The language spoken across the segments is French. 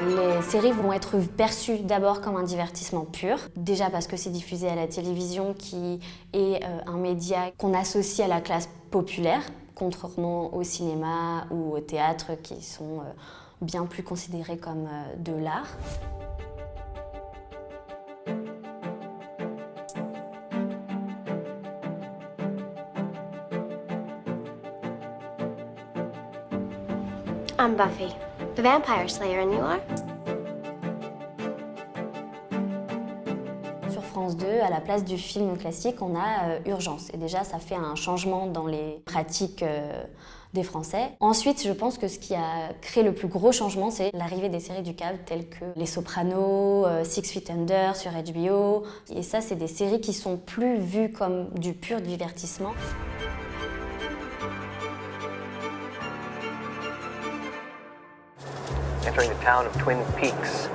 Les séries vont être perçues d'abord comme un divertissement pur, déjà parce que c'est diffusé à la télévision qui est un média qu'on associe à la classe populaire, contrairement au cinéma ou au théâtre qui sont bien plus considérés comme de l'art. I'm Buffy, the vampire slayer, and you are? Sur France 2, à la place du film classique, on a Urgence. Et déjà, ça fait un changement dans les pratiques des Français. Ensuite, je pense que ce qui a créé le plus gros changement, c'est l'arrivée des séries du câble telles que Les Sopranos, Six Feet Under sur HBO. Et ça, c'est des séries qui sont plus vues comme du pur divertissement. Entering the town of Twin Peaks.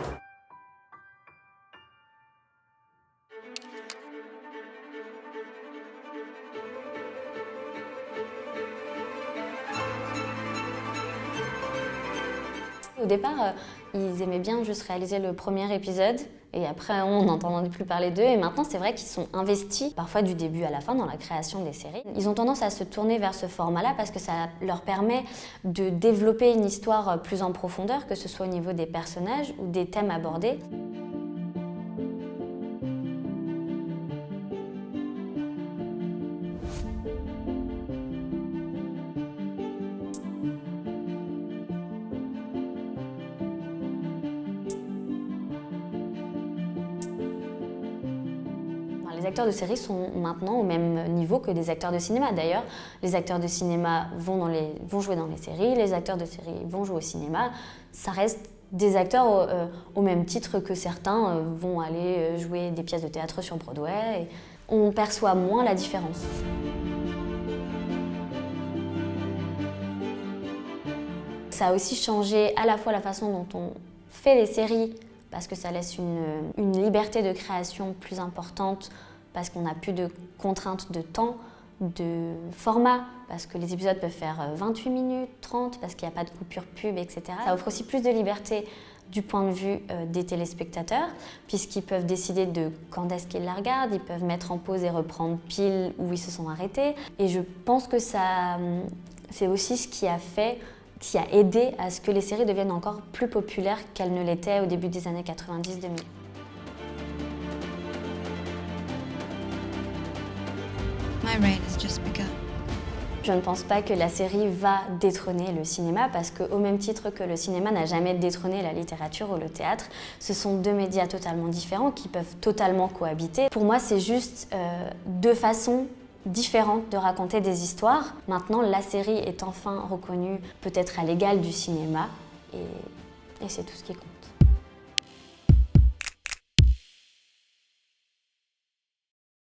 Au départ, ils aimaient bien juste réaliser le premier épisode et après on n'entendait plus parler d'eux. Et maintenant, c'est vrai qu'ils sont investis, parfois du début à la fin, dans la création des séries. Ils ont tendance à se tourner vers ce format-là parce que ça leur permet de développer une histoire plus en profondeur, que ce soit au niveau des personnages ou des thèmes abordés. Les acteurs de série sont maintenant au même niveau que des acteurs de cinéma. D'ailleurs, les acteurs de cinéma vont jouer dans les séries, les acteurs de série vont jouer au cinéma. Ça reste des acteurs au même titre que certains vont aller jouer des pièces de théâtre sur Broadway. Et on perçoit moins la différence. Ça a aussi changé à la fois la façon dont on fait les séries, parce que ça laisse une liberté de création plus importante, parce qu'on n'a plus de contraintes de temps, de format, parce que les épisodes peuvent faire 28 minutes, 30, parce qu'il n'y a pas de coupure pub, etc. Ça offre aussi plus de liberté du point de vue des téléspectateurs, puisqu'ils peuvent décider de quand est-ce qu'ils la regardent, ils peuvent mettre en pause et reprendre pile où ils se sont arrêtés. Et je pense que c'est aussi ce qui a aidé à ce que les séries deviennent encore plus populaires qu'elles ne l'étaient au début des années 90-2000. My reign has just begun. Je ne pense pas que la série va détrôner le cinéma parce qu'au même titre que le cinéma n'a jamais détrôné la littérature ou le théâtre, ce sont deux médias totalement différents qui peuvent totalement cohabiter. Pour moi, c'est juste deux façons différentes de raconter des histoires. Maintenant, la série est enfin reconnue peut-être à l'égal du cinéma et c'est tout ce qui compte.